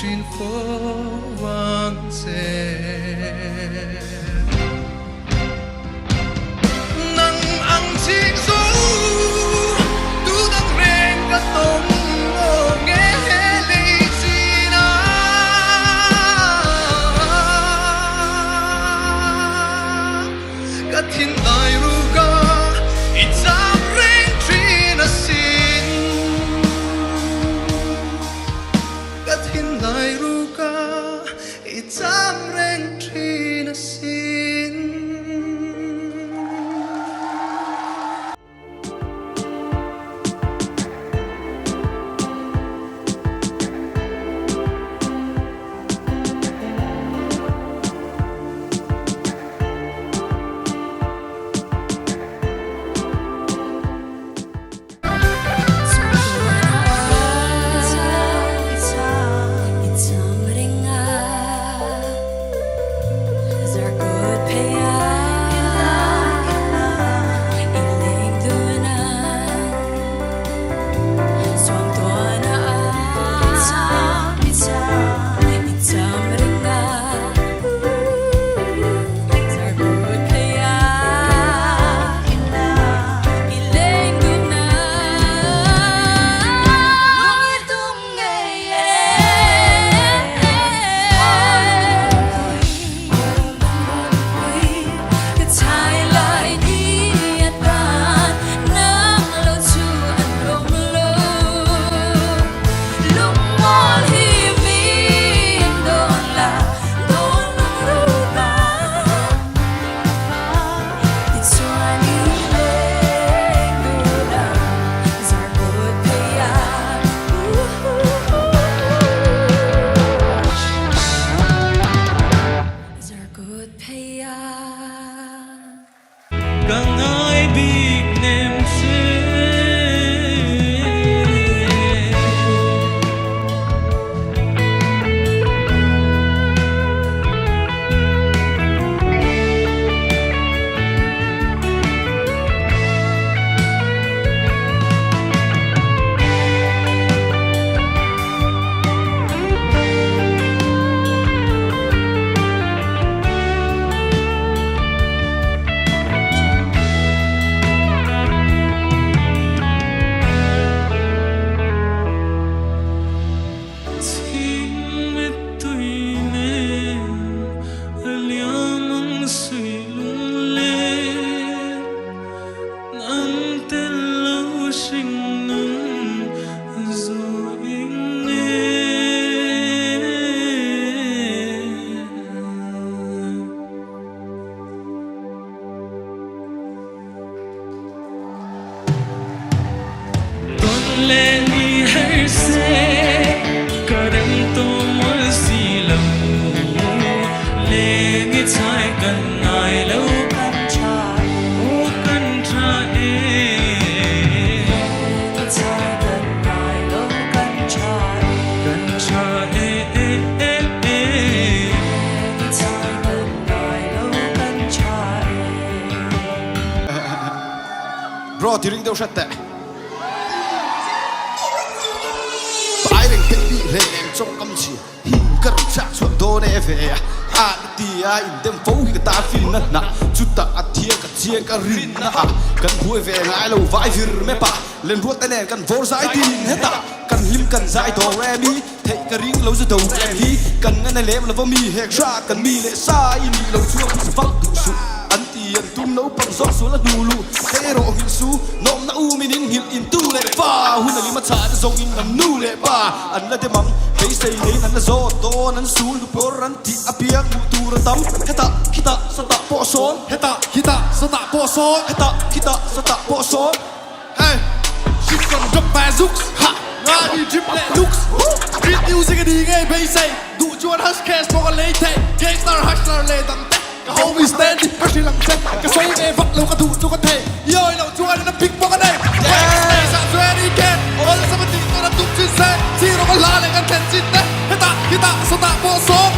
trin phố vang xe nắng ăn chiếc số đủ đắng rèn cả tông nghe lý gì na cả thiên đại ruga itzam rèn trin a sin cả thiên đại ruga itzam rèn trin a sin Bra till ringde och sjätte. Bairing tepi reng trong cam chi. Kar cha chuan do ne ve. A tia in dem fo hi ta fin na na. Chuta athia ka chiang ka rin na a. Kan huai ve ngai lo vai vir me pa. Len ruat ta nen kan vor sai tin heta. Kan lim kan zai do re mi. Thei ka ring lo zu do em hi. Kan ngan lem lo va mi hek sha kan mi le sai ni lo chuang fak du su. Tihian tum nấu bằng gió xuống là đủ lù thế rộ hình su nôm na u mi nín hình in tu lệ pha hun là lima cha na zong in ngam nu lệ pa an la te mam thấy say lấy nan la zo to nan su lu por ran ti apia mu tu ra tam heta kita sata po son heta kita sata po son heta kita sata po son hey shit from drop by zux ha nga đi drip lệ lux drip music đi nghe bay say đủ chuan hush cast po lấy thế gangster hush lệ đằng cái homie standing cái gì làm chết cái xoay về vắt lâu cái thủ cho cái thể yoi lâu chua nó pick vào cái này yeah sao ready get ôi sao mà tiếng nó tung trên xe chỉ nó còn la lại cái thèn chín đấy kita sao ta bỏ số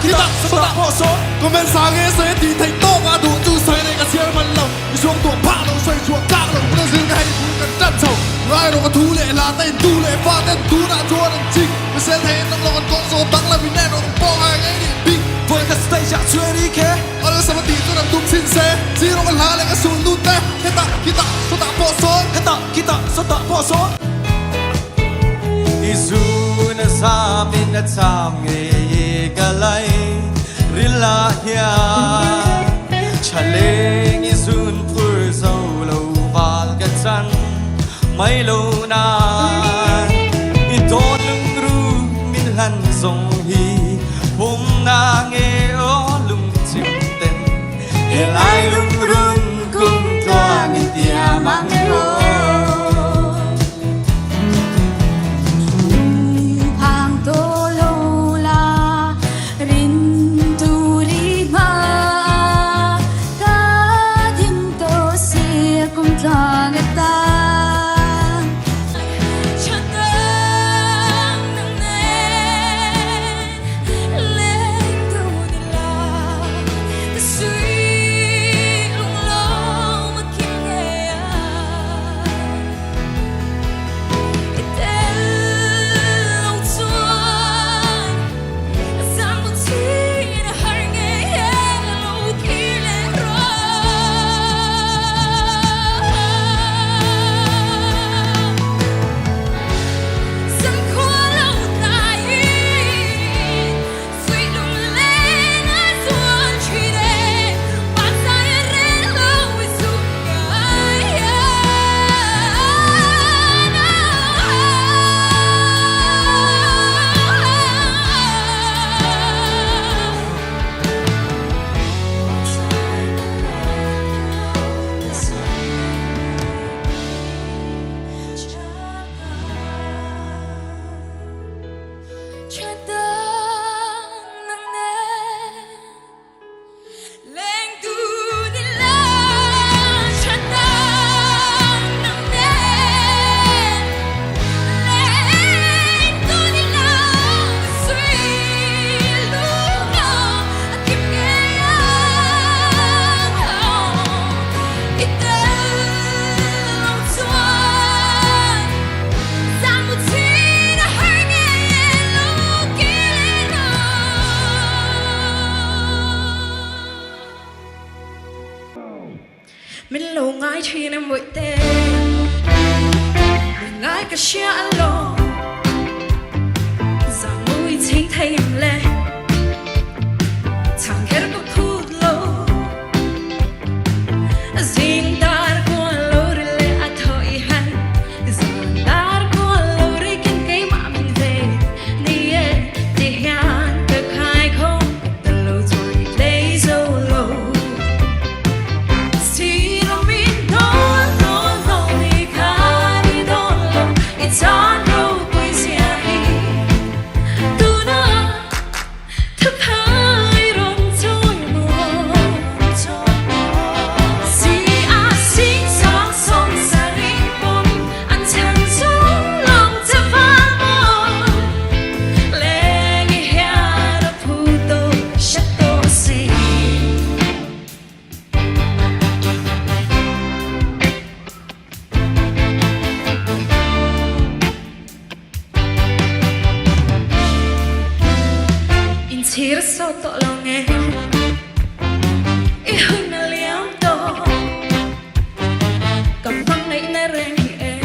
kita sao ta bỏ số còn bên sáng nghe sẽ thì thành to và đủ chú xoay này cái chiếc màn lồng đi xuống tuồng phá đâu xoay chuột cao đâu nó dừng hay cũng cần chân sầu ai đâu có thú lệ là tên tu lệ pha tên tú đã chua đừng chinh mình sẽ thấy nó còn con số tăng là vì nè nó không bỏ ai ngay đi big với cái stage chả chơi đi khe ở đây sao mà tìm tôi làm tung xin xe chỉ nó còn lá lại cái sùn lút té hết tạ số tạ bỏ số hết tạ số tạ bỏ số Izuna samin at samge galay rila hian chaleng izun pur solo val gatsan mai lo na iton lung ru min han song hi hum na nge o lung chim ten elai lung run kum toan tia mang ro mình lâu ngái chi em vội tên mình ngái cả chia lo giờ mũi chính thấy em lên thằng khét có thút lâu riêng ta qua lâu đi lệ à thôi hay giờ ta qua lâu đi kinh cái mà mình về đi hian cái khai không từ lâu rồi lấy dấu lâu Tira sao tỏ lòng em ý hơn là liao to cầm băng này nè rèn em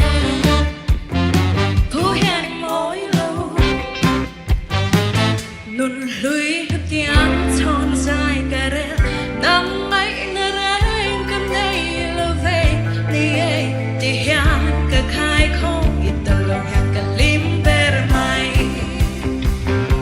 thu hẹn mỗi lâu nôn lưới hấp tiếng thon dài cà rè nắng ấy nè rèn cầm đây lâu về đi hian cả